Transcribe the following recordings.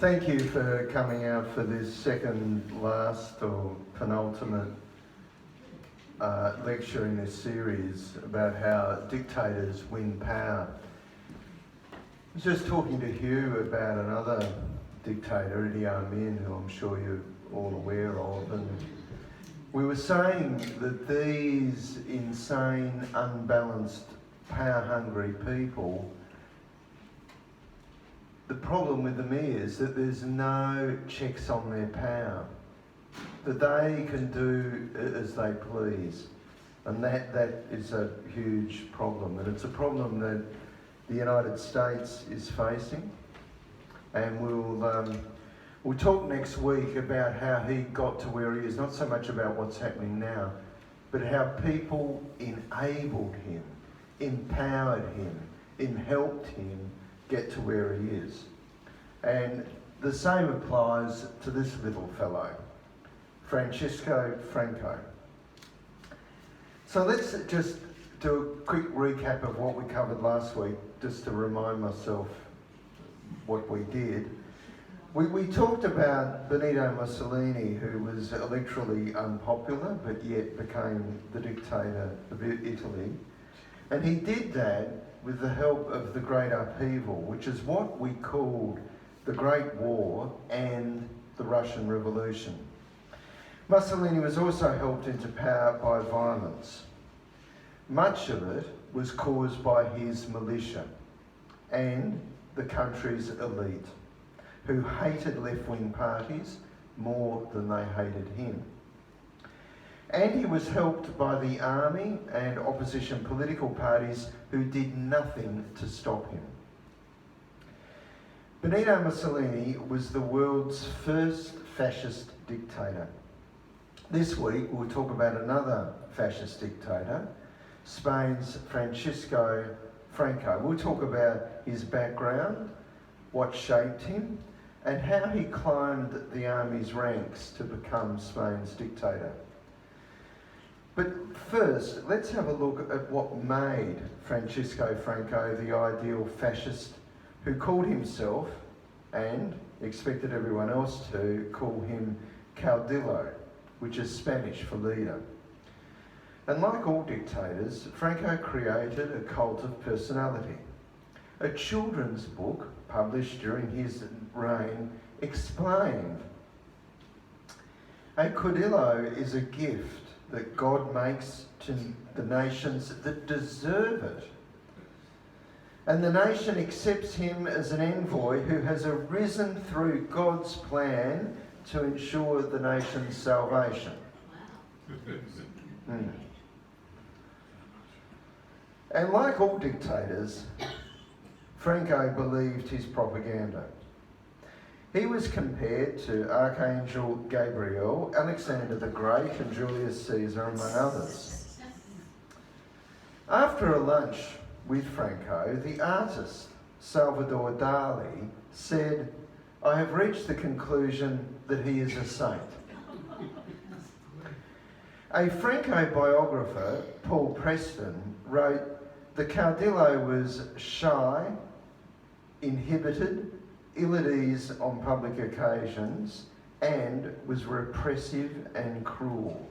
Thank you for coming out for this second last or penultimate lecture in this series about how dictators win power. I was just talking to Hugh about another dictator, Idi Amin, who I'm sure you're all aware of, and we were saying that these insane, unbalanced, power-hungry people, the problem with them is that there's no checks on their power, that they can do as they please, and that is a huge problem, and it's a problem that the United States is facing, and we'll talk next week about how he got to where he is, not so much about what's happening now, but how people enabled him, empowered him, helped him get to where he is. And the same applies to this little fellow, Franco. So let's just do a quick recap of what we covered last week, just to remind myself what we did. We talked about Benito Mussolini, who was electorally unpopular, but yet became the dictator of Italy. And he did that with the help of the Great Upheaval, which is what we called the Great War and the Russian Revolution. Mussolini was also helped into power by violence. Much of it was caused by his militia and the country's elite, who hated left-wing parties more than they hated him. And he was helped by the army and opposition political parties who did nothing to stop him. Benito Mussolini was the world's first fascist dictator. This week we'll talk about another fascist dictator, Spain's Franco. We'll talk about his background, what shaped him, and how he climbed the army's ranks to become Spain's dictator. But first, let's have a look at what made Franco the ideal fascist who called himself, and expected everyone else to, call him caudillo, which is Spanish for leader. And like all dictators, Franco created a cult of personality. A children's book published during his reign explained, a caudillo is a gift that God makes to the nations that deserve it. And the nation accepts him as an envoy who has arisen through God's plan to ensure the nation's salvation. And like all dictators, Franco believed his propaganda. He was compared to Archangel Gabriel, Alexander the Great, and Julius Caesar, among others. After a lunch with Franco, the artist Salvador Dali said, "I have reached the conclusion that he is a saint." A Franco biographer, Paul Preston, wrote, "The caudillo was shy, inhibited, ill at ease on public occasions, and was repressive and cruel."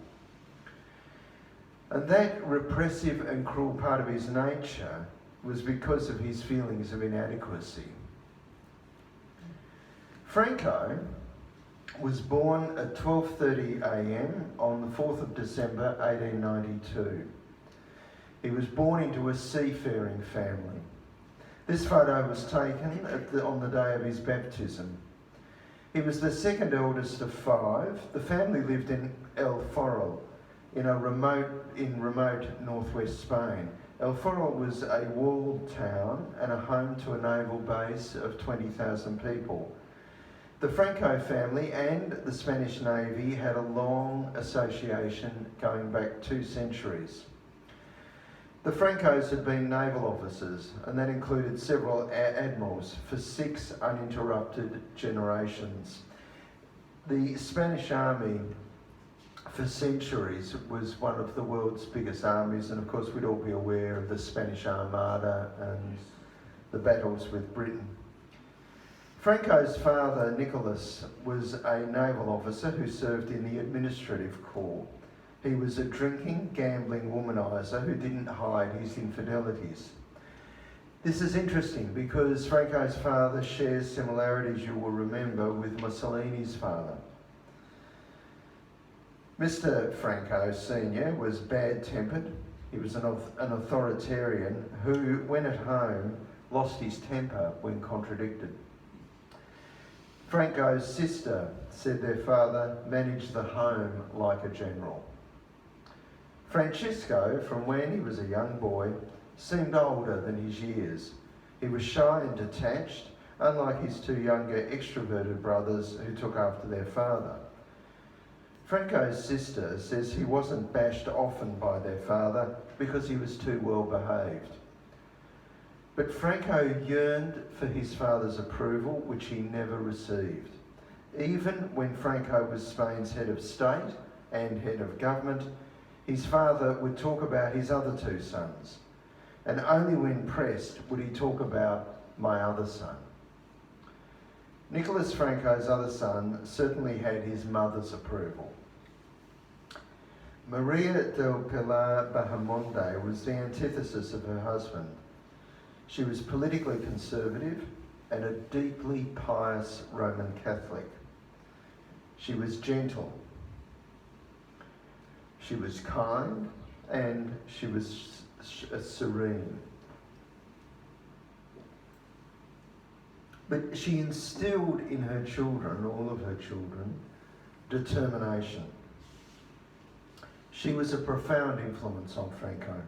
And that repressive and cruel part of his nature was because of his feelings of inadequacy. Franco was born at 12:30 a.m. on the 4th of December 1892. He was born into a seafaring family. This photo was taken on the day of his baptism. He was the second eldest of five. The family lived in El Forel, in remote northwest Spain. El Forel was a walled town and a home to a naval base of 20,000 people. The Franco family and the Spanish Navy had a long association going back 2 centuries. The Francos had been naval officers, and that included several admirals for 6 uninterrupted generations. The Spanish army for centuries was one of the world's biggest armies, and of course we'd all be aware of the Spanish Armada and the battles with Britain. Franco's father, Nicholas, was a naval officer who served in the administrative corps. He was a drinking, gambling womaniser who didn't hide his infidelities. This is interesting because Franco's father shares similarities, you will remember, with Mussolini's father. Mr. Franco Sr. was bad-tempered. He was an authoritarian who, when at home, lost his temper when contradicted. Franco's sister said their father managed the home like a general. Francisco, from when he was a young boy, seemed older than his years. He was shy and detached, unlike his two younger extroverted brothers who took after their father. Franco's sister says he wasn't bashed often by their father because he was too well behaved. But Franco yearned for his father's approval, which he never received. Even when Franco was Spain's head of state and head of government, his father would talk about his other two sons, and only when pressed would he talk about my other son. Nicholas Franco's other son certainly had his mother's approval. Maria del Pilar Bahamonde was the antithesis of her husband. She was politically conservative and a deeply pious Roman Catholic. She was gentle. She was kind, and she was serene. But she instilled in her children, all of her children, determination. She was a profound influence on Franco.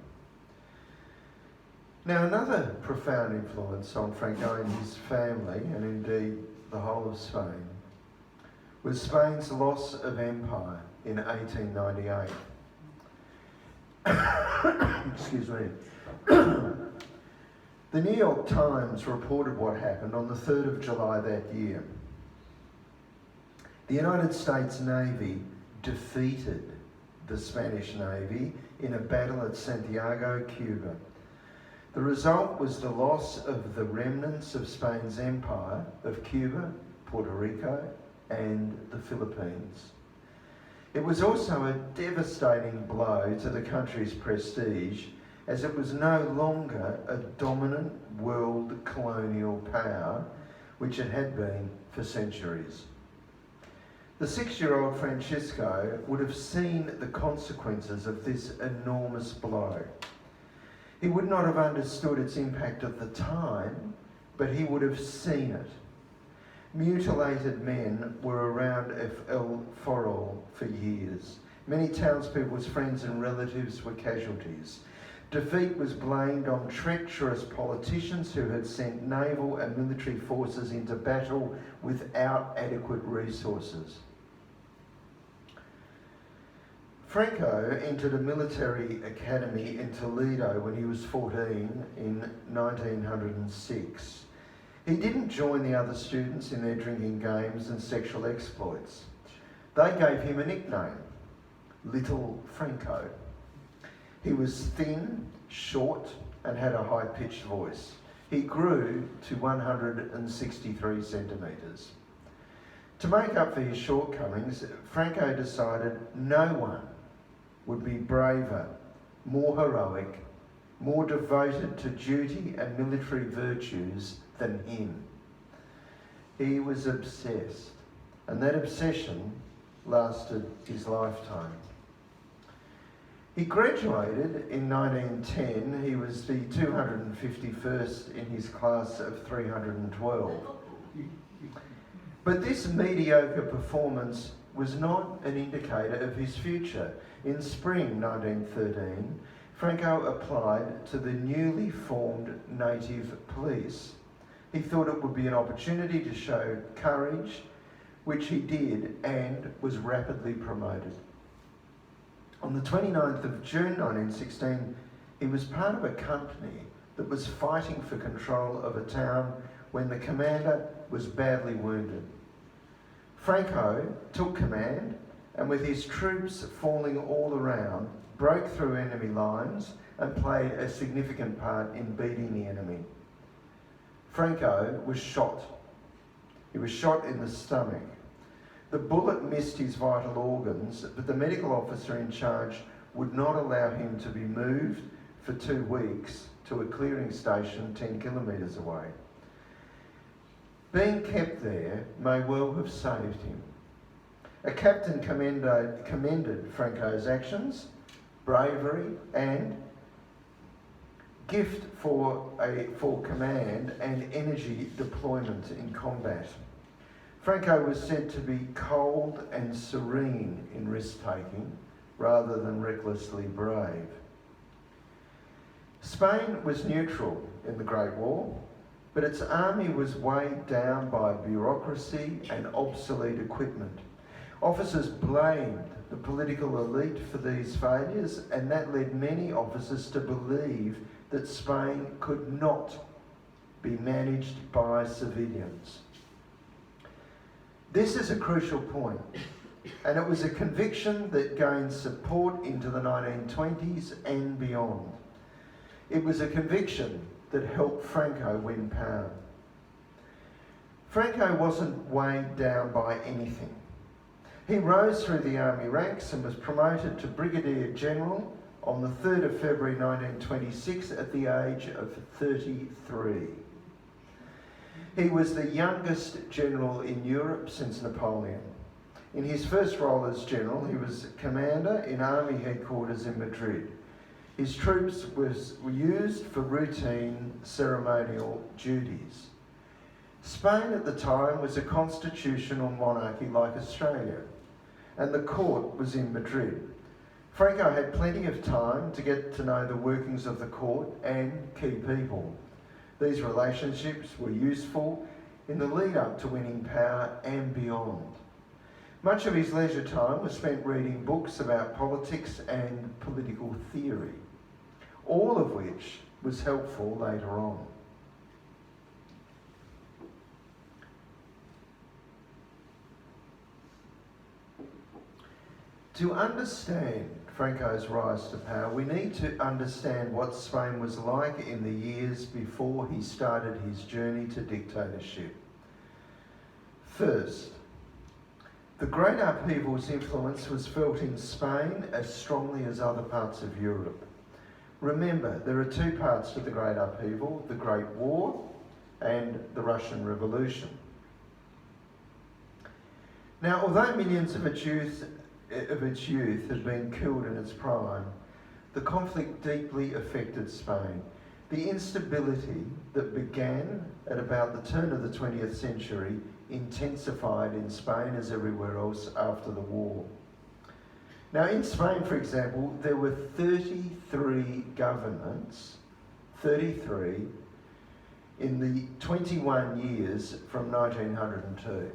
Now, another profound influence on Franco and his family, and indeed the whole of Spain, was Spain's loss of empire in 1898. Excuse me. The New York Times reported what happened on the 3rd of July that year. The United States Navy defeated the Spanish Navy in a battle at Santiago, Cuba. The result was the loss of the remnants of Spain's empire of Cuba, Puerto Rico, and the Philippines. It was also a devastating blow to the country's prestige, as it was no longer a dominant world colonial power, which it had been for centuries. The 6-year-old Francisco would have seen the consequences of this enormous blow. He would not have understood its impact at the time, but he would have seen it. Mutilated men were around El Foro for years. Many townspeople's friends and relatives were casualties. Defeat was blamed on treacherous politicians who had sent naval and military forces into battle without adequate resources. Franco entered a military academy in Toledo when he was 14 in 1906. He didn't join the other students in their drinking games and sexual exploits. They gave him a nickname, Little Franco. He was thin, short, and had a high-pitched voice. He grew to 163 centimetres. To make up for his shortcomings, Franco decided no one would be braver, more heroic, more devoted to duty and military virtues than him. He was obsessed, and that obsession lasted his lifetime. He graduated in 1910. He was the 251st in his class of 312. But this mediocre performance was not an indicator of his future. In spring 1913, Franco applied to the newly formed native police. He thought it would be an opportunity to show courage, which he did, and was rapidly promoted. On the 29th of June 1916, he was part of a company that was fighting for control of a town when the commander was badly wounded. Franco took command, and with his troops falling all around, broke through enemy lines and played a significant part in beating the enemy. Franco was shot He was shot in the stomach. The bullet missed his vital organs, but the medical officer in charge would not allow him to be moved for 2 weeks to a clearing station 10 kilometres away. Being kept there may well have saved him. A captain commended Franco's actions, bravery and gift for command and energy deployment in combat. Franco was said to be cold and serene in risk-taking rather than recklessly brave. Spain was neutral in the Great War, but its army was weighed down by bureaucracy and obsolete equipment. Officers blamed the political elite for these failures, and that led many officers to believe that Spain could not be managed by civilians. This is a crucial point, and it was a conviction that gained support into the 1920s and beyond. It was a conviction that helped Franco win power. Franco wasn't weighed down by anything. He rose through the army ranks and was promoted to Brigadier General on the 3rd of February 1926 at the age of 33. He was the youngest general in Europe since Napoleon. In his first role as general, he was commander in army headquarters in Madrid. His troops were used for routine ceremonial duties. Spain at the time was a constitutional monarchy like Australia, and the court was in Madrid. Franco had plenty of time to get to know the workings of the court and key people. These relationships were useful in the lead up to winning power and beyond. Much of his leisure time was spent reading books about politics and political theory, all of which was helpful later on. To understand Franco's rise to power, we need to understand what Spain was like in the years before he started his journey to dictatorship. First, the Great Upheaval's influence was felt in Spain as strongly as other parts of Europe. Remember, there are two parts to the Great Upheaval: the Great War and the Russian Revolution. Now, although millions of its youth had been killed in its prime, the conflict deeply affected Spain. The instability that began at about the turn of the 20th century intensified in Spain as everywhere else after the war. Now, in Spain, for example, there were 33 governments, 33, in the 21 years from 1902.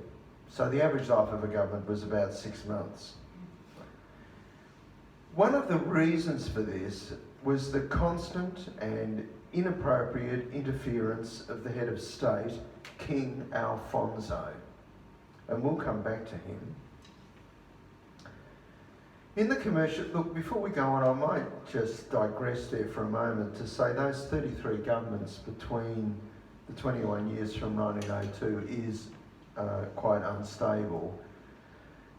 So the average life of a government was about 6 months. One of the reasons for this was the constant and inappropriate interference of the head of state, King Alfonso, and we'll come back to him. In the commercial, look, before we go on, I might just digress there for a moment to say those 33 governments between the 21 years from 1902 is quite unstable,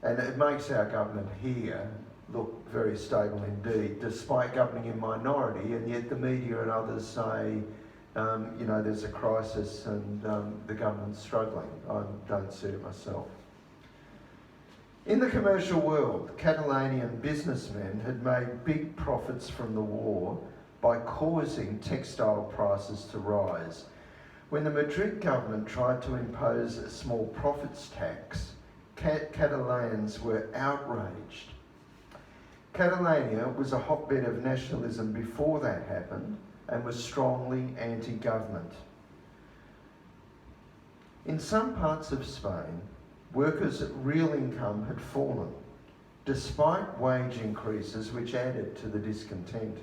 and it makes our government here look very stable indeed, despite governing in minority, and yet the media and others say, there's a crisis and the government's struggling. I don't see it myself. In the commercial world, Catalanian businessmen had made big profits from the war by causing textile prices to rise. When the Madrid government tried to impose a small profits tax, Catalans were outraged. Catalonia was a hotbed of nationalism before that happened and was strongly anti-government. In some parts of Spain, workers' real income had fallen, despite wage increases which added to the discontent.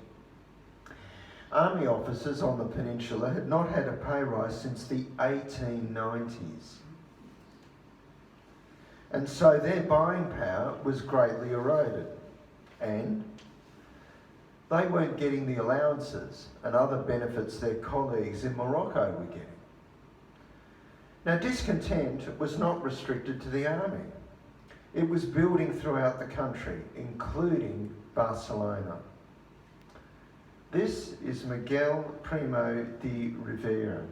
Army officers on the peninsula had not had a pay rise since the 1890s. And so their buying power was greatly eroded. And they weren't getting the allowances and other benefits their colleagues in Morocco were getting. Now, discontent was not restricted to the army. It was building throughout the country, including Barcelona. This is Miguel Primo de Rivera.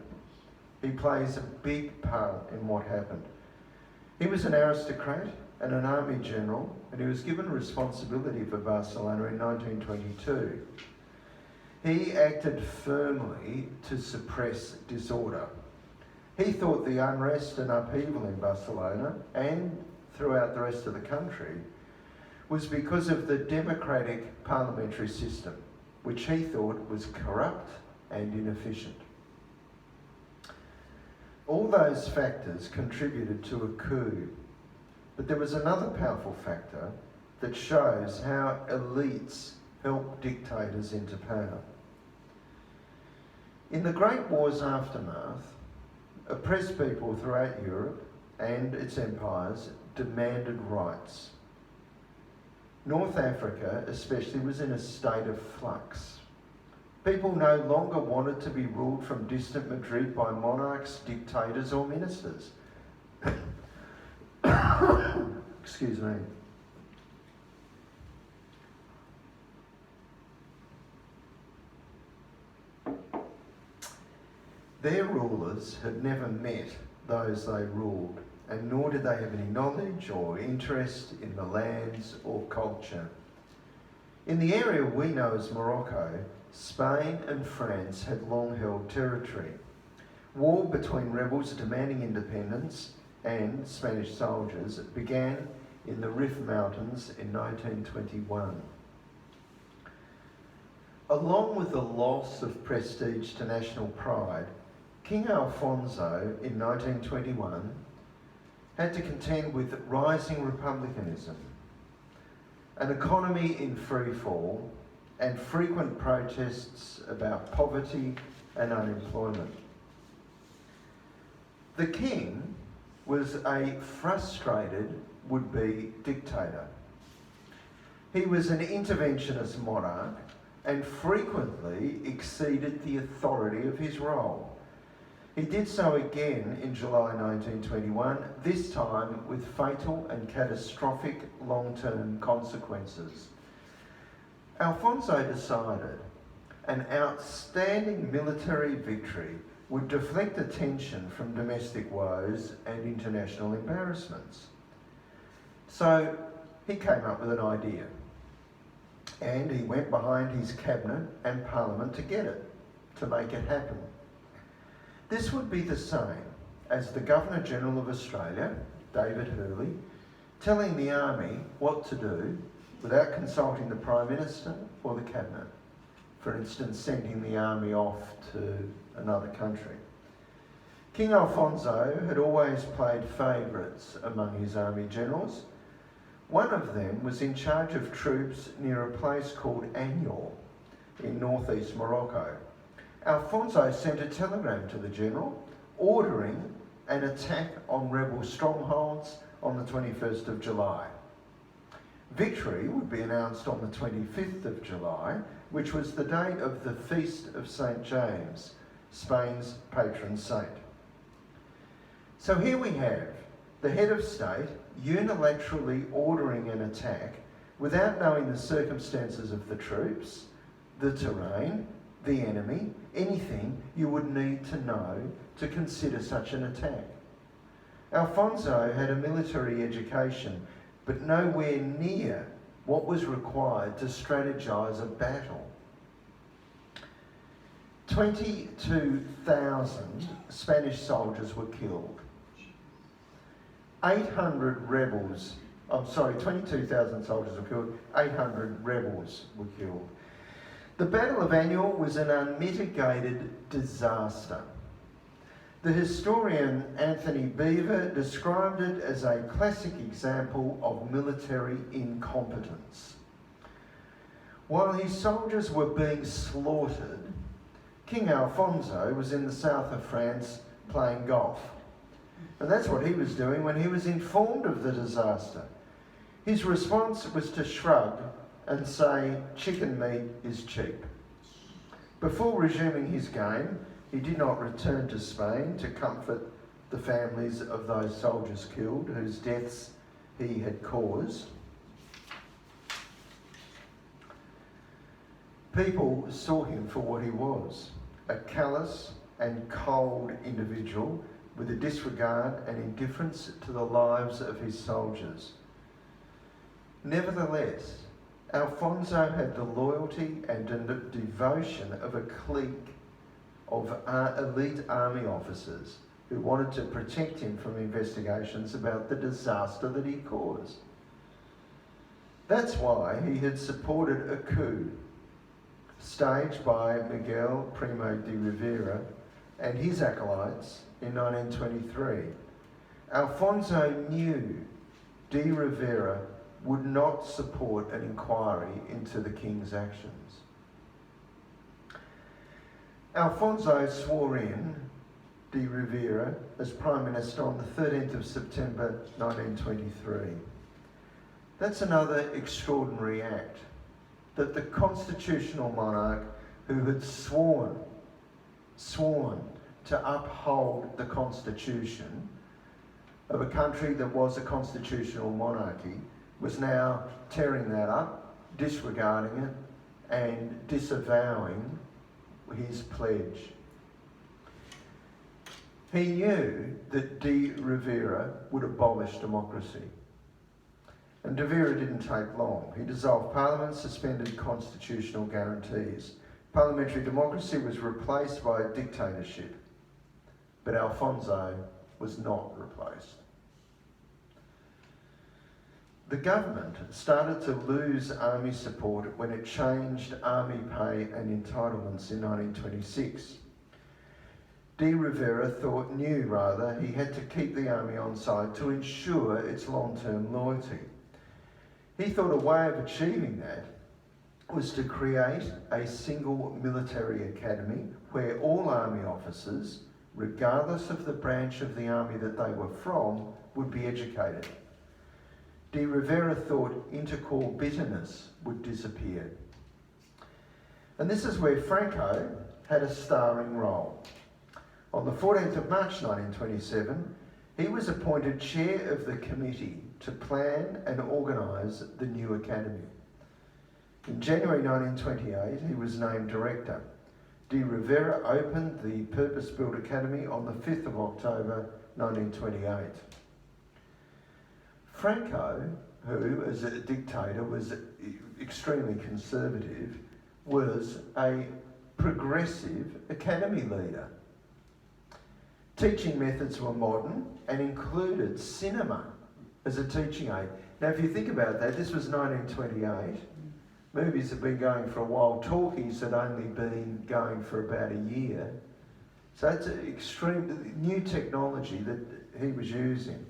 He plays a big part in what happened. He was an aristocrat and an army general, and he was given responsibility for Barcelona in 1922. He acted firmly to suppress disorder. He thought the unrest and upheaval in Barcelona and throughout the rest of the country was because of the democratic parliamentary system, which he thought was corrupt and inefficient. All those factors contributed to a coup, but there was another powerful factor that shows how elites help dictators into power. In the Great War's aftermath, oppressed people throughout Europe and its empires demanded rights. North Africa especially was in a state of flux. People no longer wanted to be ruled from distant Madrid by monarchs, dictators or ministers. Excuse me. Their rulers had never met those they ruled, and nor did they have any knowledge or interest in the lands or culture. In the area we know as Morocco, Spain and France had long held territory. War between rebels demanding independence and Spanish soldiers began in the Rif Mountains in 1921. Along with the loss of prestige to national pride, King Alfonso in 1921 had to contend with rising republicanism, an economy in freefall, and frequent protests about poverty and unemployment. The king was a frustrated would-be dictator. He was an interventionist monarch and frequently exceeded the authority of his role. He did so again in July 1921, this time with fatal and catastrophic long-term consequences. Alfonso decided an outstanding military victory would deflect attention from domestic woes and international embarrassments. So he came up with an idea, and he went behind his cabinet and parliament to get it, to make it happen. This would be the same as the Governor-General of Australia, David Hurley, telling the army what to do without consulting the Prime Minister or the Cabinet. For instance, sending the army off to another country. King Alfonso had always played favourites among his army generals. One of them was in charge of troops near a place called Anyor in northeast Morocco. Alfonso sent a telegram to the general ordering an attack on rebel strongholds on the 21st of July. Victory would be announced on the 25th of July, which was the date of the Feast of St. James, Spain's patron saint. So here we have the head of state unilaterally ordering an attack without knowing the circumstances of the troops, the terrain, the enemy, anything you would need to know to consider such an attack. Alfonso had a military education, but nowhere near what was required to strategise a battle. 22,000 Spanish soldiers were killed. 22,000 soldiers were killed, 800 rebels were killed. The Battle of Anyor was an unmitigated disaster. The historian Anthony Beaver described it as a classic example of military incompetence. While his soldiers were being slaughtered, King Alfonso was in the south of France playing golf. And that's what he was doing when he was informed of the disaster. His response was to shrug and say, chicken meat is cheap. Before resuming his game, he did not return to Spain to comfort the families of those soldiers killed, whose deaths he had caused. People saw him for what he was, a callous and cold individual with a disregard and indifference to the lives of his soldiers. Nevertheless, Alfonso had the loyalty and devotion of a clique of elite army officers who wanted to protect him from investigations about the disaster that he caused. That's why he had supported a coup staged by Miguel Primo de Rivera and his acolytes in 1923. Alfonso knew de Rivera would not support an inquiry into the king's actions. Alfonso swore in de Rivera as Prime Minister on the 13th of September 1923. That's another extraordinary act, that the constitutional monarch who had sworn to uphold the constitution of a country that was a constitutional monarchy was now tearing that up, disregarding it, and disavowing his pledge. He knew that de Rivera would abolish democracy. And de Rivera didn't take long. He dissolved Parliament, suspended constitutional guarantees. Parliamentary democracy was replaced by a dictatorship. But Alfonso was not replaced. The government started to lose army support when it changed army pay and entitlements in 1926. De Rivera knew he had to keep the army on side to ensure its long-term loyalty. He thought a way of achieving that was to create a single military academy where all army officers, regardless of the branch of the army that they were from, would be educated. De Rivera thought intercorps bitterness would disappear. And this is where Franco had a starring role. On the 14th of March 1927, he was appointed chair of the committee to plan and organise the new academy. In January 1928, he was named director. De Rivera opened the purpose-built academy on the 5th of October 1928. Franco, who as a dictator was extremely conservative, was a progressive academy leader. Teaching methods were modern and included cinema as a teaching aid. Now, if you think about that, this was 1928. Movies had been going for a while. Talkies had only been going for about a year. So it's an extreme new technology that he was using.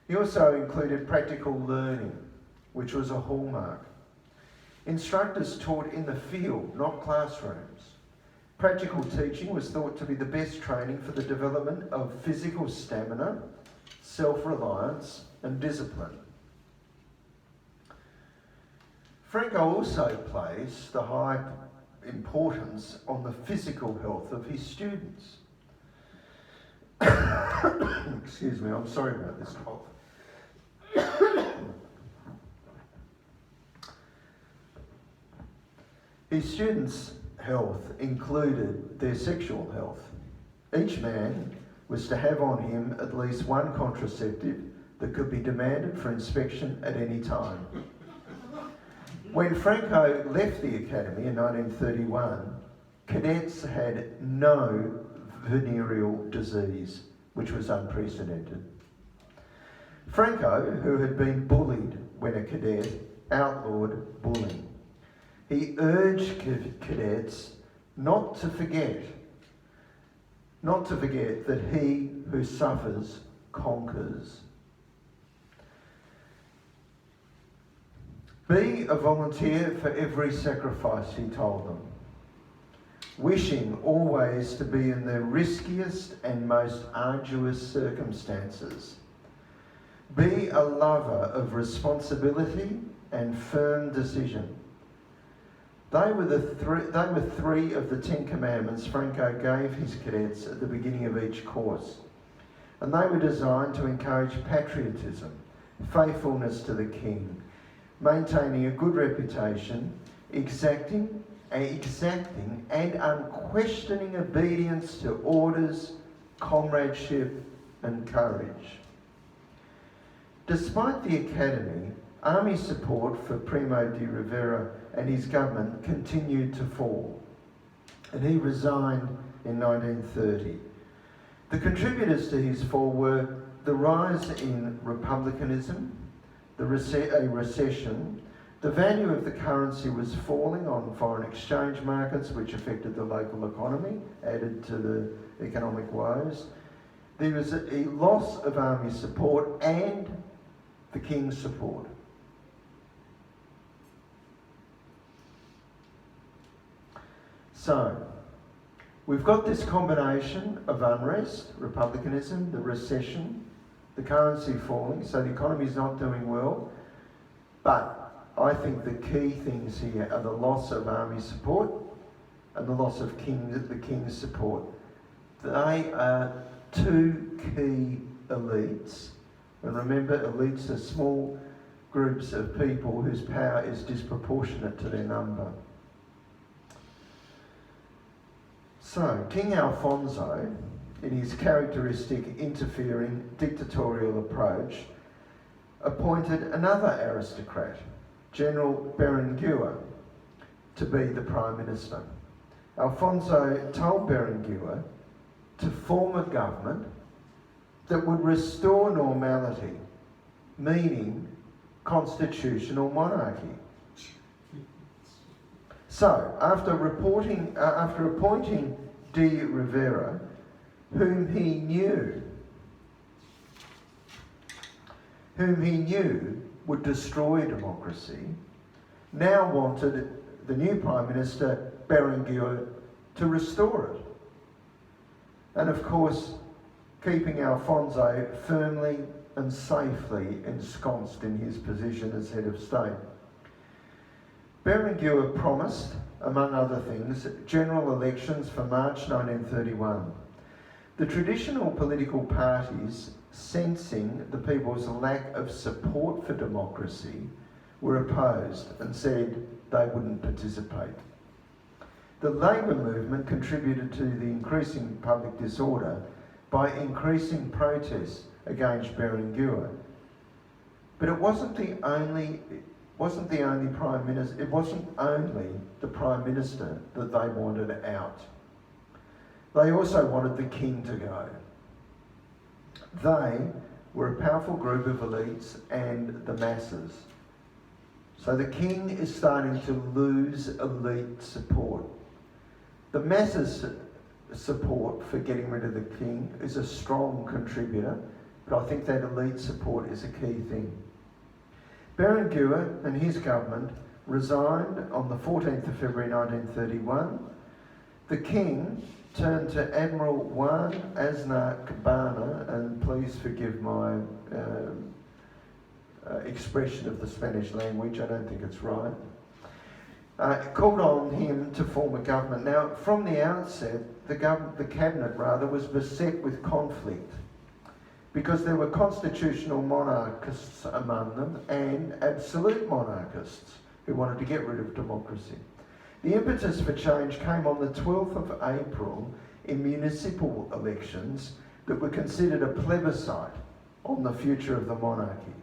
He also included practical learning, which was a hallmark. Instructors taught in the field, not classrooms. Practical teaching was thought to be the best training for the development of physical stamina, self-reliance, and discipline. Franco also placed the high importance on the physical health of his students. Excuse me, I'm sorry about this cough. His students' health included their sexual health. Each man was to have on him at least one contraceptive that could be demanded for inspection at any time. When Franco left the academy in 1931, cadets had no venereal disease, which was unprecedented. Franco, who had been bullied when a cadet, outlawed bullying. He urged cadets not to forget that he who suffers conquers. Be a volunteer for every sacrifice, he told them, wishing always to be in the riskiest and most arduous circumstances. Be a lover of responsibility and firm decision. They were three of the 10 commandments Franco gave his cadets at the beginning of each course. and they were designed to encourage patriotism, faithfulness to the king, maintaining a good reputation, exacting and unquestioning obedience to orders, comradeship and courage. Despite the academy, army support for Primo de Rivera and his government continued to fall, and he resigned in 1930. The contributors to his fall were the rise in republicanism, a recession, the value of the currency was falling on foreign exchange markets, which affected the local economy, added to the economic woes. There was a loss of army support and the king's support. So, we've got this combination of unrest, republicanism, the recession, the currency falling, so the economy is not doing well. But I think the key things here are the loss of army support and the loss of the king's support. They are two key elites. And remember, elites are small groups of people whose power is disproportionate to their number. So, King Alfonso, in his characteristic interfering dictatorial approach, appointed another aristocrat, General Berenguer, to be the Prime Minister. Alfonso told Berenguer to form a government that would restore normality, meaning constitutional monarchy. So, after appointing de Rivera, whom he knew would destroy democracy, now wanted the new Prime Minister, Berenguer, to restore it. And of course, keeping Alfonso firmly and safely ensconced in his position as head of state. Berenguer promised, among other things, general elections for March 1931. The traditional political parties, sensing the people's lack of support for democracy, were opposed and said they wouldn't participate. The Labour movement contributed to the increasing public disorder by increasing protests against Berenguer. But it wasn't only the Prime Minister that they wanted out. They also wanted the king to go. They were a powerful group of elites and the masses. So the king is starting to lose elite support. The masses' support for getting rid of the king is a strong contributor, but I think that elite support is a key thing. Berenguer and his government resigned on the 14th of February 1931. The king turned to Admiral Juan Aznar Cabana, and please forgive my expression of the Spanish language, I don't think it's right, called on him to form a government. Now, from the outset, the cabinet was beset with conflict because there were constitutional monarchists among them and absolute monarchists who wanted to get rid of democracy. The impetus for change came on the 12th of April in municipal elections that were considered a plebiscite on the future of the monarchy.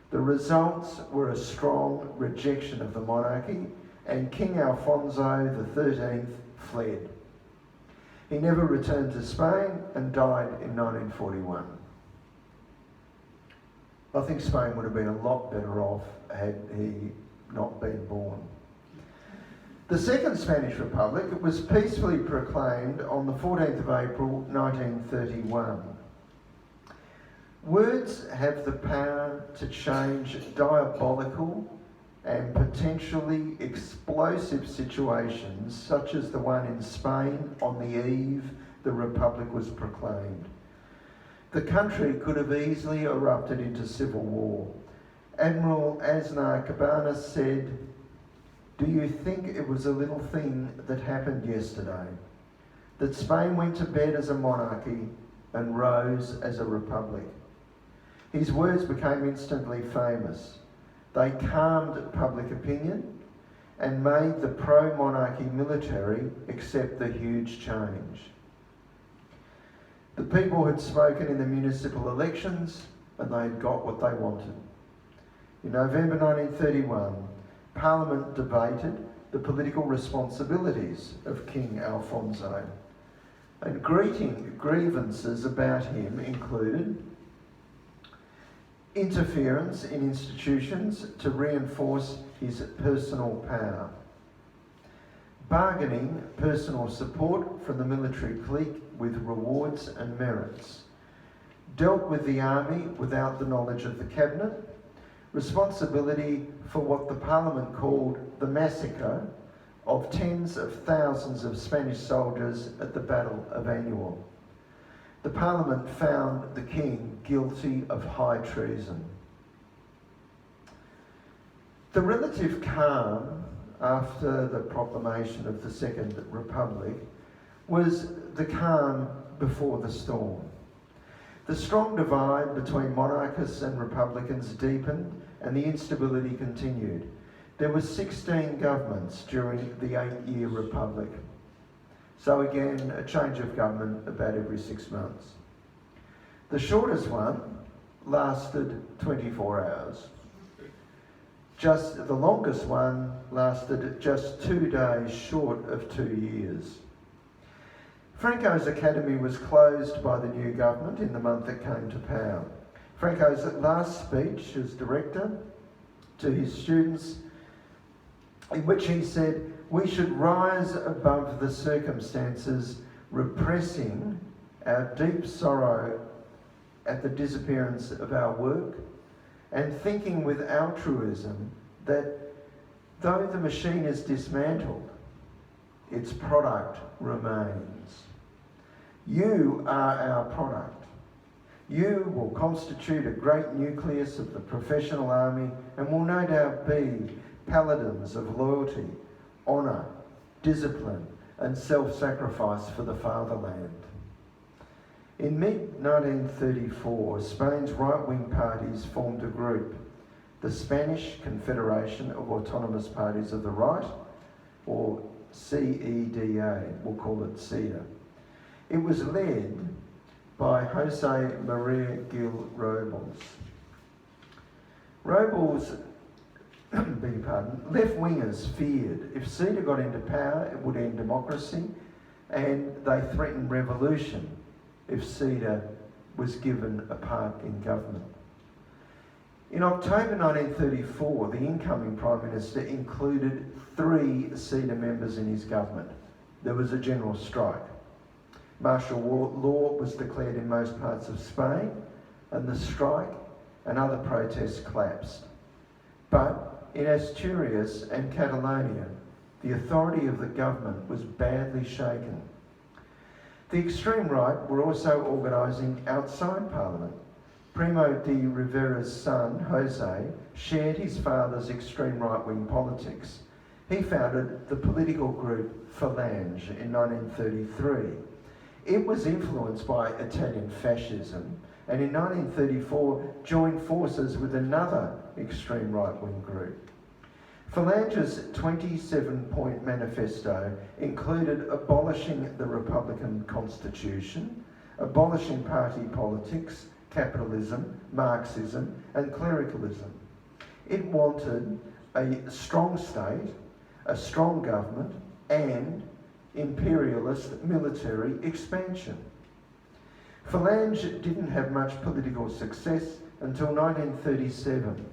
The results were a strong rejection of the monarchy, and King Alfonso XIII fled. He never returned to Spain and died in 1941. I think Spain would have been a lot better off had he not been born. The Second Spanish Republic was peacefully proclaimed on the 14th of April 1931. Words have the power to change diabolical and potentially explosive situations such as the one in Spain on the eve the Republic was proclaimed. The country could have easily erupted into civil war. Admiral Aznar Cabana said, "Do you think it was a little thing that happened yesterday? That Spain went to bed as a monarchy and rose as a republic. His words became instantly famous. They calmed public opinion and made the pro-monarchy military accept the huge change. The people had spoken in the municipal elections and they had got what they wanted. In November 1931, Parliament debated the political responsibilities of King Alfonso, and grievances about him included interference in institutions to reinforce his personal power, bargaining personal support from the military clique with rewards and merits, dealt with the army without the knowledge of the cabinet, responsibility for what the Parliament called the massacre of tens of thousands of Spanish soldiers at the Battle of Annual. The Parliament found the King guilty of high treason. The relative calm after the proclamation of the Second Republic was the calm before the storm. The strong divide between monarchists and republicans deepened and the instability continued. There were 16 governments during the 8-year republic. So again, a change of government about every 6 months. The shortest one lasted 24 hours. Just the longest one lasted just 2 days short of 2 years. Franco's academy was closed by the new government in the month it came to power. Franco's last speech as director to his students, in which he said, "We should rise above the circumstances repressing our deep sorrow at the disappearance of our work and thinking with altruism that though the machine is dismantled, its product remains. You are our product. You will constitute a great nucleus of the professional army and will no doubt be paladins of loyalty, honour, discipline and self-sacrifice for the fatherland." In mid-1934, Spain's right-wing parties formed a group, the Spanish Confederation of Autonomous Parties of the Right, or CEDA, we'll call it CEDA. It was led by Jose Maria Gil Robles. Robles, beg your pardon, left-wingers feared if CEDA got into power, it would end democracy, and they threatened revolution if CEDA was given a part in government. In October 1934, the incoming Prime Minister included 3 CEDA members in his government. There was a general strike. Martial law was declared in most parts of Spain, and the strike and other protests collapsed. But in Asturias and Catalonia, the authority of the government was badly shaken. The extreme right were also organising outside Parliament. Primo de Rivera's son, Jose, shared his father's extreme right-wing politics. He founded the political group Falange in 1933. It was influenced by Italian fascism and in 1934 joined forces with another extreme right-wing group. Falange's 27-point manifesto included abolishing the Republican Constitution, abolishing party politics, capitalism, Marxism and clericalism. It wanted a strong state, a strong government and imperialist military expansion. Falange didn't have much political success until 1937,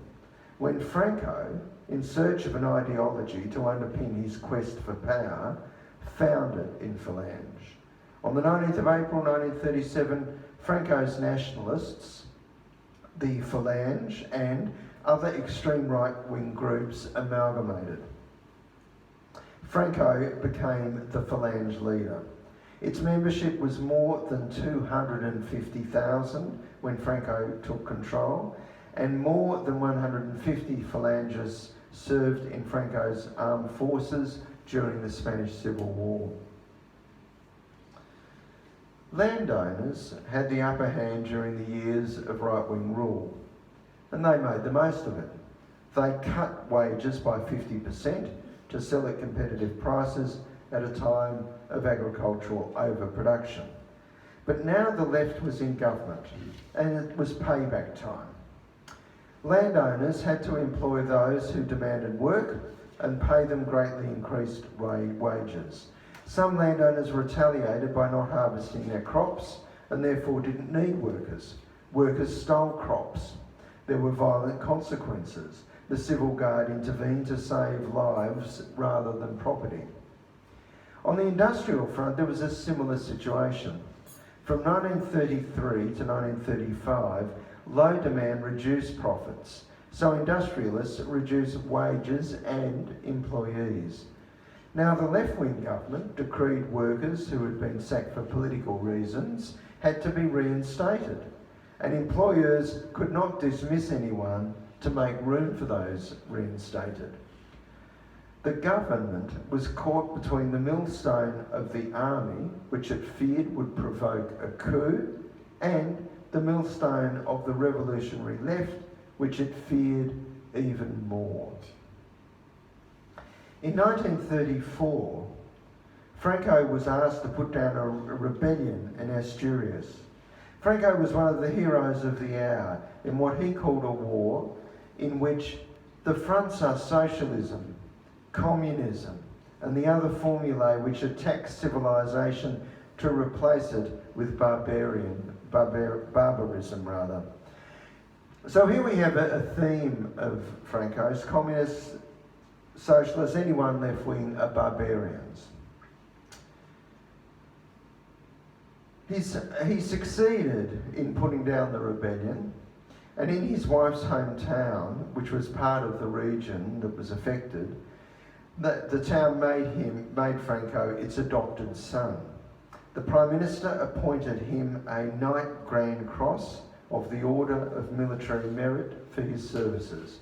when Franco, in search of an ideology to underpin his quest for power, founded in Falange. On the 19th of April 1937, Franco's nationalists, the Falange and other extreme right-wing groups amalgamated. Franco became the Falange leader. Its membership was more than 250,000 when Franco took control, and more than 150 Phalangists served in Franco's armed forces during the Spanish Civil War. Landowners had the upper hand during the years of right-wing rule, and they made the most of it. They cut wages by 50% to sell at competitive prices at a time of agricultural overproduction. But now the left was in government, and it was payback time. Landowners had to employ those who demanded work and pay them greatly increased wages. Some landowners retaliated by not harvesting their crops and therefore didn't need workers. Workers stole crops. There were violent consequences. The civil guard intervened to save lives rather than property. On the industrial front, there was a similar situation. From 1933 to 1935, low demand reduced profits, so industrialists reduced wages and employees. Now the left-wing government decreed workers who had been sacked for political reasons had to be reinstated, and employers could not dismiss anyone to make room for those reinstated. The government was caught between the millstone of the army, which it feared would provoke a coup, and the millstone of the revolutionary left, which it feared even more. In 1934, Franco was asked to put down a rebellion in Asturias. Franco was one of the heroes of the hour in what he called a war in which the fronts are socialism, communism, and the other formulae which attack civilization to replace it with barbarism. So here we have a theme of Franco's: communists, socialists, anyone left wing are barbarians. He succeeded in putting down the rebellion, and in his wife's hometown, which was part of the region that was affected, the town made Franco its adopted son. The Prime Minister appointed him a Knight Grand Cross of the Order of Military Merit for his services.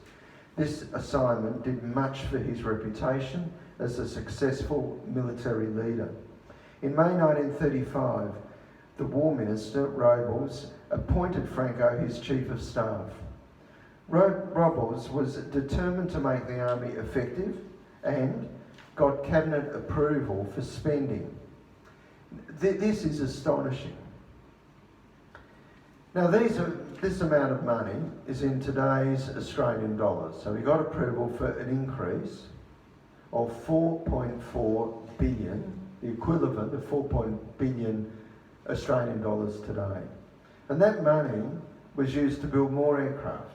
This assignment did much for his reputation as a successful military leader. In May 1935, the War Minister, Robles, appointed Franco his Chief of Staff. Robles was determined to make the army effective and got cabinet approval for spending. This is astonishing. Now this amount of money is in today's Australian dollars. So we got approval for an increase of 4.4 billion, the equivalent of 4 billion Australian dollars today. And that money was used to build more aircraft,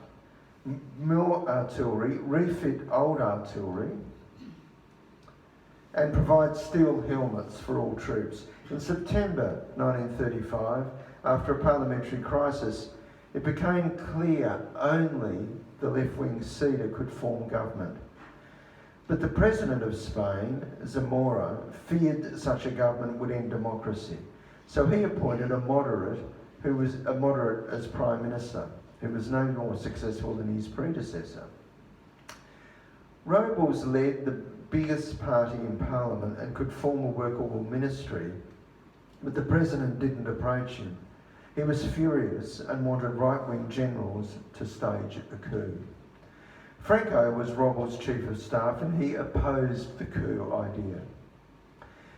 more artillery, refit old artillery, and provide steel helmets for all troops. In September 1935, after a parliamentary crisis, it became clear only the left-wing CEDA could form government. But the President of Spain, Zamora, feared such a government would end democracy. So he appointed a moderate as Prime Minister, who was no more successful than his predecessor. Robles led the biggest party in Parliament and could form a workable ministry, but the President didn't approach him. He was furious and wanted right-wing generals to stage a coup. Franco was Robles' Chief of Staff and he opposed the coup idea.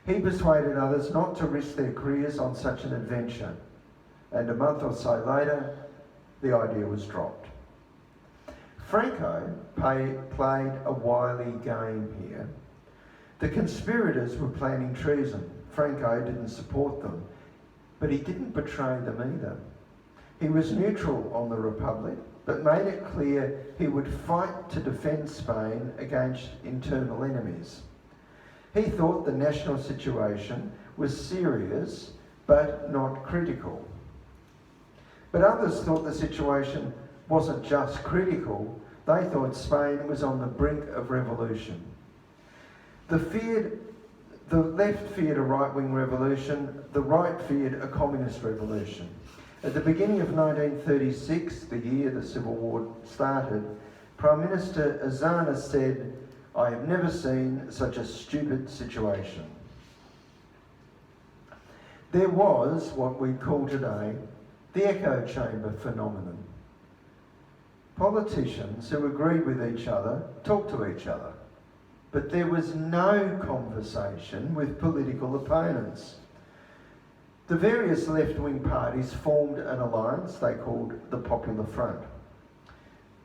He persuaded others not to risk their careers on such an adventure, and a month or so later, the idea was dropped. Franco played a wily game here. The conspirators were planning treason. Franco didn't support them, but he didn't betray them either. He was neutral on the Republic, but made it clear he would fight to defend Spain against internal enemies. He thought the national situation was serious, but not critical. But others thought the situation wasn't just critical, they thought Spain was on the brink of revolution. The left feared a right-wing revolution, the right feared a communist revolution. At the beginning of 1936, the year the Civil War started, Prime Minister Aznar said, "I have never seen such a stupid situation." There was what we call today the echo chamber phenomenon. Politicians who agreed with each other talked to each other, but there was no conversation with political opponents. The various left-wing parties formed an alliance they called the Popular Front.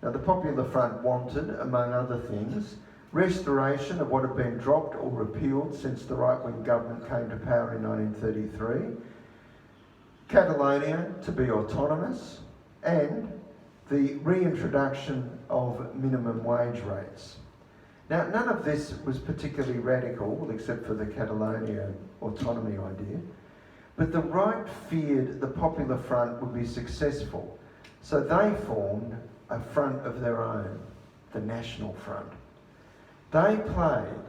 Now, the Popular Front wanted, among other things, restoration of what had been dropped or repealed since the right-wing government came to power in 1933, Catalonia to be autonomous, and the reintroduction of minimum wage rates. Now, none of this was particularly radical, except for the Catalonia autonomy idea, but the right feared the Popular Front would be successful, so they formed a front of their own, the National Front. They played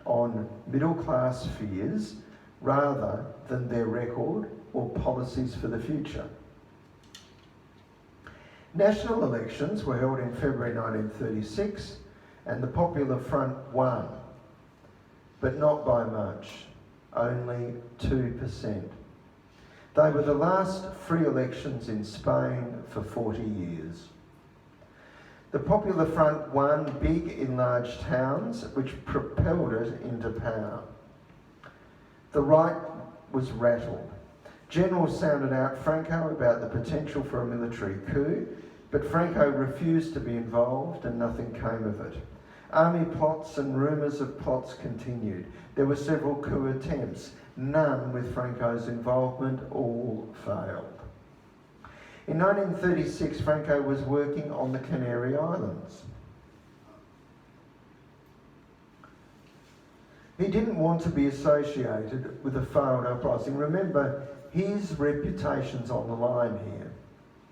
on middle-class fears rather than their record or policies for the future. National elections were held in February 1936 and the Popular Front won, but not by much, only 2%. They were the last free elections in Spain for 40 years. The Popular Front won big in large towns, which propelled it into power. The right was rattled. Generals sounded out Franco about the potential for a military coup, but Franco refused to be involved and nothing came of it. Army plots and rumours of plots continued. There were several coup attempts, none with Franco's involvement, all failed. In 1936, Franco was working on the Canary Islands. He didn't want to be associated with a failed uprising. Remember, his reputation's on the line here.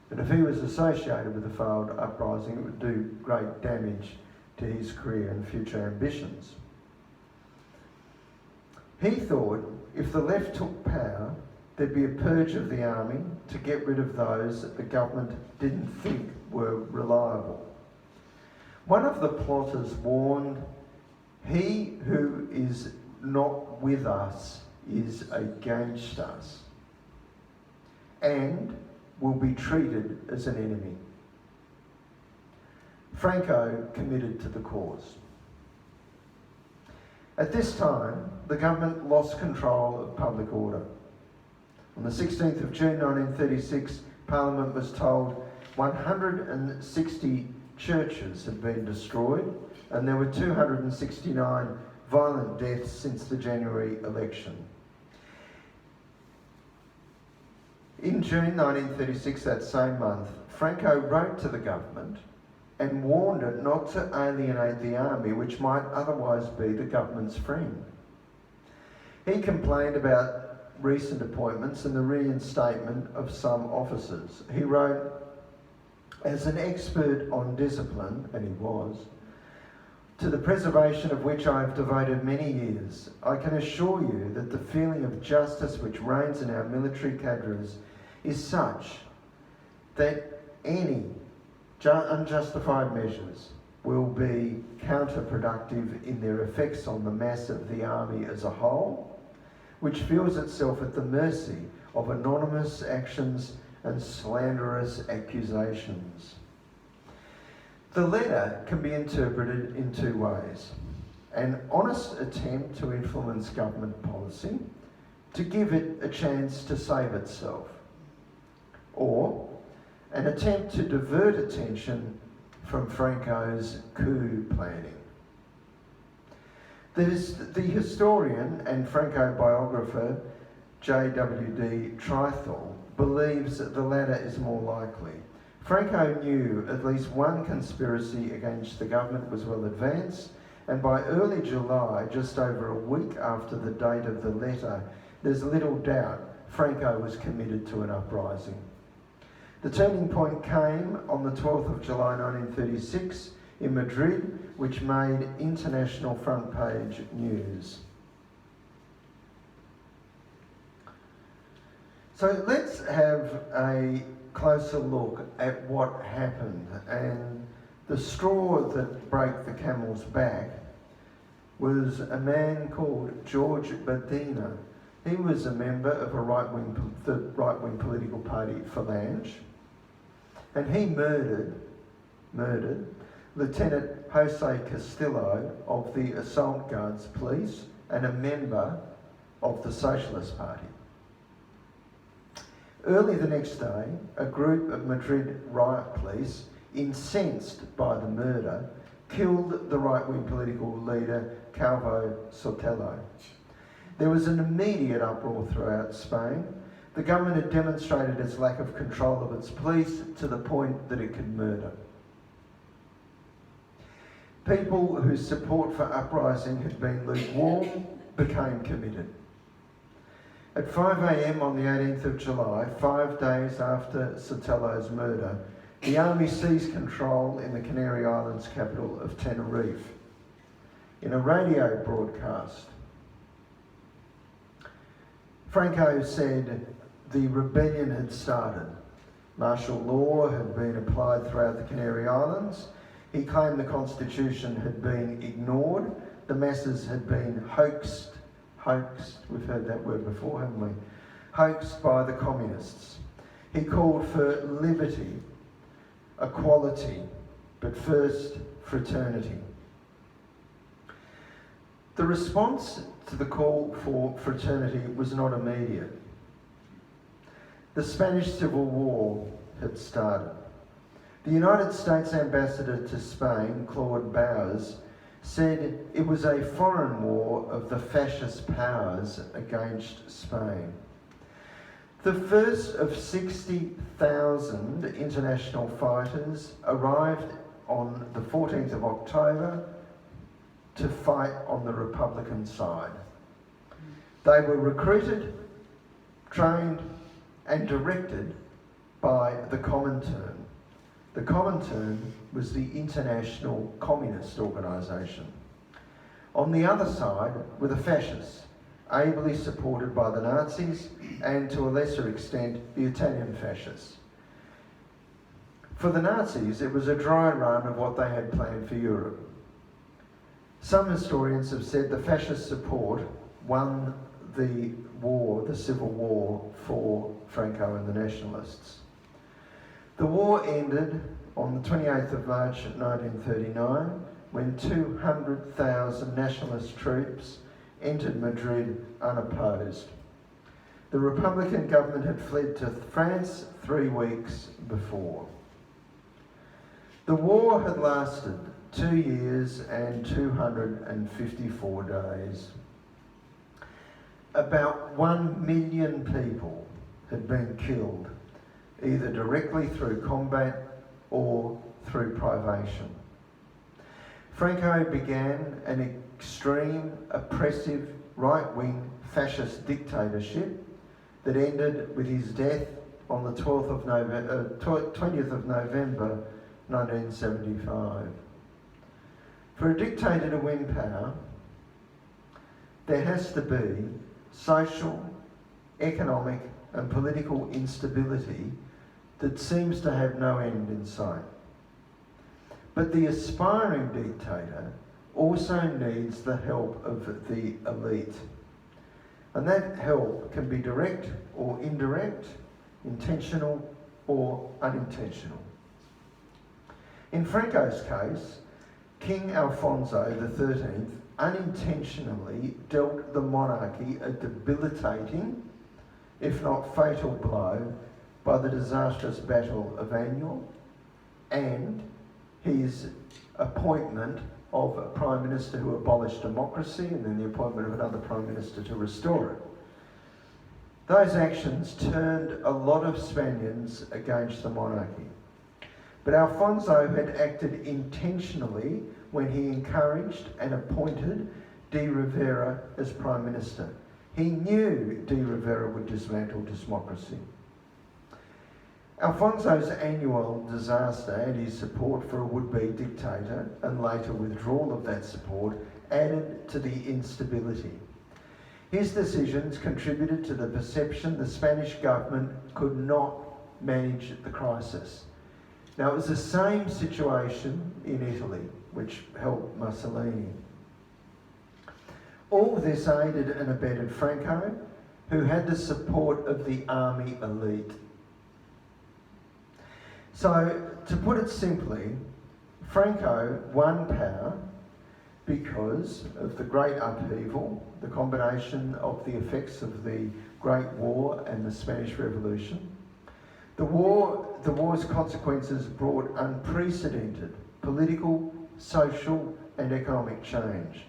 But if he was associated with a failed uprising, it would do great damage to his career and future ambitions. He thought if the left took power, there'd be a purge of the army to get rid of those that the government didn't think were reliable. One of the plotters warned, "He who is not with us is against us and will be treated as an enemy." Franco committed to the cause. At this time, the government lost control of public order. On the 16th of June 1936, Parliament was told 160 churches had been destroyed and there were 269 violent deaths since the January election. In June 1936, that same month, Franco wrote to the government and warned it not to alienate the army, which might otherwise be the government's friend. He complained about recent appointments and the reinstatement of some officers. He wrote, "As an expert on discipline," and he was, "to the preservation of which I have devoted many years, I can assure you that the feeling of justice which reigns in our military cadres is such that any unjustified measures will be counterproductive in their effects on the mass of the army as a whole, which feels itself at the mercy of anonymous actions and slanderous accusations." The letter can be interpreted in two ways: an honest attempt to influence government policy, to give it a chance to save itself, or an attempt to divert attention from Franco's coup planning. The historian and Franco biographer J.W.D. Trithel believes that the latter is more likely. Franco knew at least one conspiracy against the government was well advanced, and by early July, just over a week after the date of the letter, there's little doubt Franco was committed to an uprising. The turning point came on the 12th of July 1936 in Madrid, which made international front page news. So let's have a closer look at what happened, and the straw that broke the camel's back was a man called George Badena, He was a member of the right-wing political party Falange, and he murdered Lieutenant Jose Castillo of the Assault Guards Police and a member of the Socialist Party. Early the next day, a group of Madrid riot police, incensed by the murder, killed the right-wing political leader Calvo Sotelo. There was an immediate uproar throughout Spain. The government had demonstrated its lack of control of its police to the point that it could murder. People whose support for uprising had been lukewarm became committed. At 5 a.m. on the 18th of July, 5 days after Sotelo's murder, the army seized control in the Canary Islands capital of Tenerife. In a radio broadcast, Franco said the rebellion had started. Martial law had been applied throughout the Canary Islands. He claimed the constitution had been ignored. The masses had been hoaxed, we've heard that word before, haven't we? Hoaxed by the communists. He called for liberty, equality, but first fraternity. The response to the call for fraternity was not immediate. The Spanish Civil War had started. The United States ambassador to Spain, Claude Bowers, said it was a foreign war of the fascist powers against Spain. The first of 60,000 international fighters arrived on the 14th of October to fight on the Republican side. They were recruited, trained and directed by the Comintern. The Comintern was the international communist organisation. On the other side were the fascists, ably supported by the Nazis and to a lesser extent the Italian fascists. For the Nazis, it was a dry run of what they had planned for Europe. Some historians have said the fascist support won the war, the civil war, for Franco and the nationalists. The war ended on the 28th of March 1939 when 200,000 nationalist troops entered Madrid unopposed. The Republican government had fled to France 3 weeks before. The war had lasted 2 years and 254 days. About 1 million people had been killed, either directly through combat or through privation. Franco began an extreme, oppressive, right-wing fascist dictatorship that ended with his death on the 20th of November 1975. For a dictator to win power, there has to be social, economic and political instability that seems to have no end in sight. But the aspiring dictator also needs the help of the elite. And that help can be direct or indirect, intentional or unintentional. In Franco's case, King Alfonso XIII unintentionally dealt the monarchy a debilitating, if not fatal blow by the disastrous Battle of Aniel and his appointment of a Prime Minister who abolished democracy and then the appointment of another Prime Minister to restore it. Those actions turned a lot of Spaniards against the monarchy. But Alfonso had acted intentionally when he encouraged and appointed de Rivera as Prime Minister. He knew de Rivera would dismantle democracy. Alfonso's annual disaster and his support for a would-be dictator and later withdrawal of that support added to the instability. His decisions contributed to the perception the Spanish government could not manage the crisis. Now, it was the same situation in Italy, which helped Mussolini. All this aided and abetted Franco, who had the support of the army elite. So, to put it simply, Franco won power because of the great upheaval, the combination of the effects of the Great War and the Spanish Revolution. The war's consequences brought unprecedented political, social and economic change.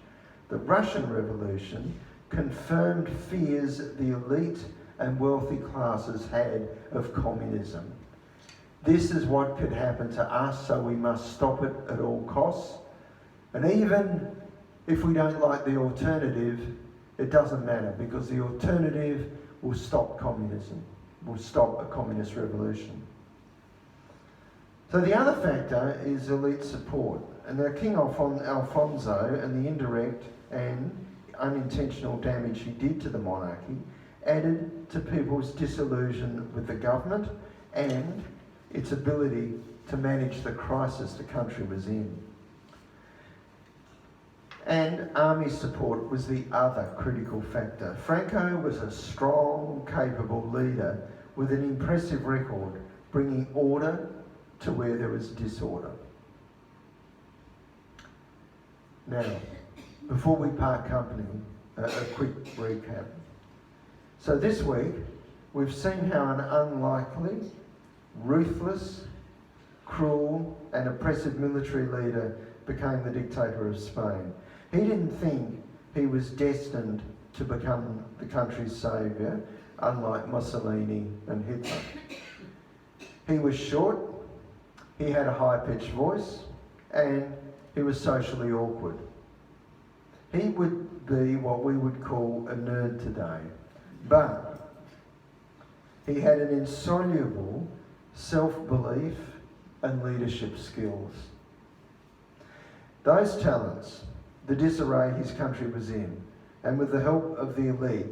The Russian Revolution confirmed fears the elite and wealthy classes had of communism. This is what could happen to us, so we must stop it at all costs. And even if we don't like the alternative, it doesn't matter, because the alternative will stop communism, will stop a communist revolution. So the other factor is elite support. And now King Alfonso and the indirect and unintentional damage he did to the monarchy added to people's disillusion with the government and its ability to manage the crisis the country was in. And army support was the other critical factor. Franco was a strong, capable leader with an impressive record, bringing order to where there was disorder. Now, before we part company, a quick recap. So this week, we've seen how an unlikely, ruthless, cruel and oppressive military leader became the dictator of Spain. He didn't think he was destined to become the country's saviour, unlike Mussolini and Hitler. He was short, he had a high-pitched voice, and he was socially awkward. He would be what we would call a nerd today, but he had an insoluble self-belief and leadership skills. Those talents, the disarray his country was in, and with the help of the elite,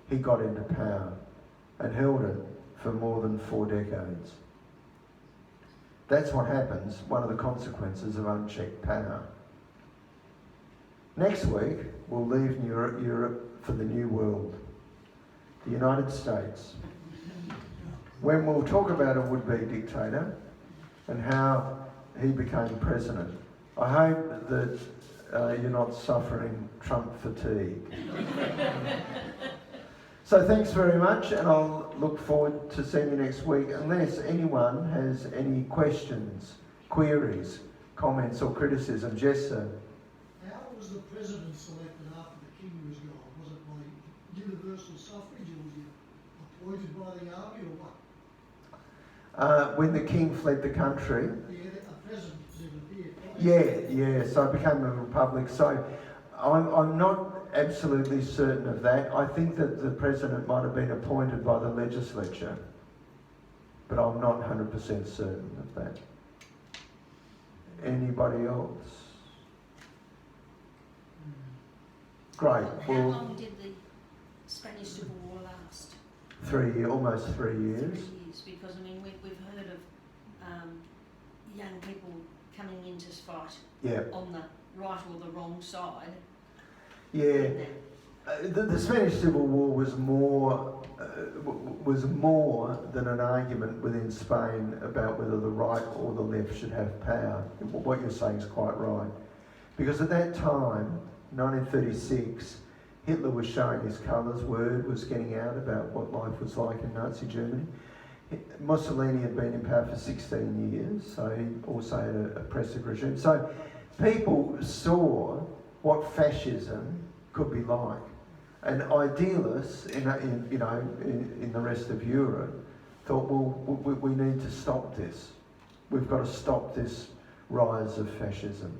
he got into power and held it for more than 4 decades. That's what happens, one of the consequences of unchecked power. Next week, we'll leave Europe for the New World, the United States, when we'll talk about a would-be dictator and how he became president. I hope that you're not suffering Trump fatigue. So thanks very much, and I'll look forward to seeing you next week, unless anyone has any questions, queries, comments or criticisms. Yes, sir? How was the president selected after the king was gone? Was it by universal suffrage, or was he appointed by the army, or what? When the king fled the country. Yeah, a president appeared. Yeah, so it became a republic. So I'm not absolutely certain of that. I think that the president might have been appointed by the legislature, but I'm not 100% certain of that. Anybody else? Great. How long did the Spanish Civil War last? Almost 3 years. 3 years, because I mean we've heard of young people coming in to fight on the right or the wrong side. Yeah, the Spanish Civil War was more than an argument within Spain about whether the right or the left should have power. What you're saying is quite right, because at that time, 1936, Hitler was showing his colours. Word was getting out about what life was like in Nazi Germany. Mussolini had been in power for 16 years, so he also had an oppressive regime. So people saw what fascism could be like, and idealists in the rest of Europe thought, well, we need to stop this. We've got to stop this rise of fascism.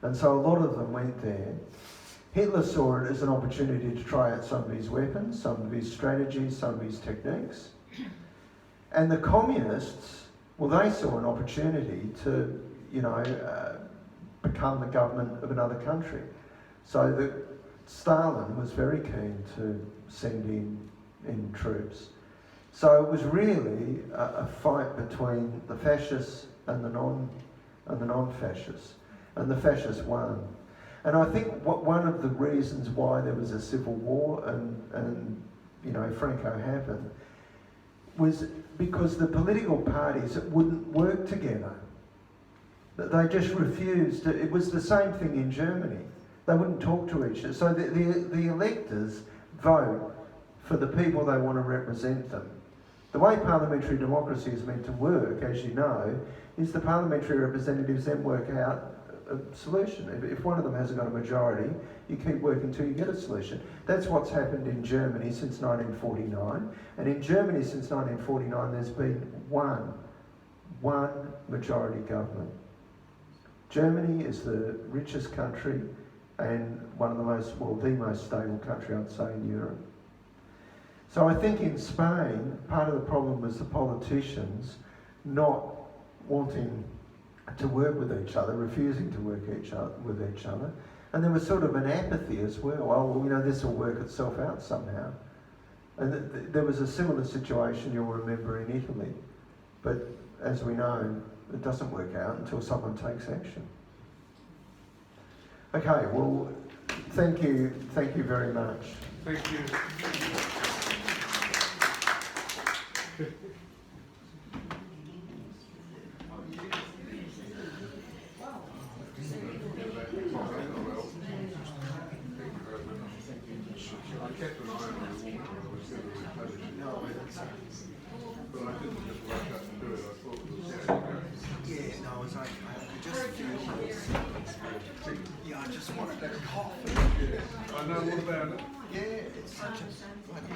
And so a lot of them went there. Hitler saw it as an opportunity to try out some of his weapons, some of his strategies, some of his techniques. And the communists, well, they saw an opportunity to, become the government of another country. So Stalin was very keen to send in troops. So it was really a fight between the fascists and the non-fascists, and the fascists won. And I think one of the reasons why there was a civil war and Franco happened, was because the political parties wouldn't work together. They just refused. It was the same thing in Germany. They wouldn't talk to each other. So the electors vote for the people they want to represent them. The way parliamentary democracy is meant to work, as you know, is the parliamentary representatives then work out a solution. If one of them hasn't got a majority, you keep working till you get a solution. That's what's happened in Germany since 1949. And in Germany since 1949, there's been one majority government. Germany is the richest country and one of the most stable country, I'd say, in Europe. So I think in Spain, part of the problem was the politicians not wanting to work with each other, refusing to work with each other. And there was sort of an apathy as well. This will work itself out somehow. And there was a similar situation, you'll remember, in Italy. But as we know, it doesn't work out until someone takes action. Okay, well, thank you very much. Thank you. I kept an eye on the water. I was going to replenish it. But I didn't just rush up and do it. I thought it was I just wanted a coffee. Yeah. I know all about it. Yeah, it's such a bloody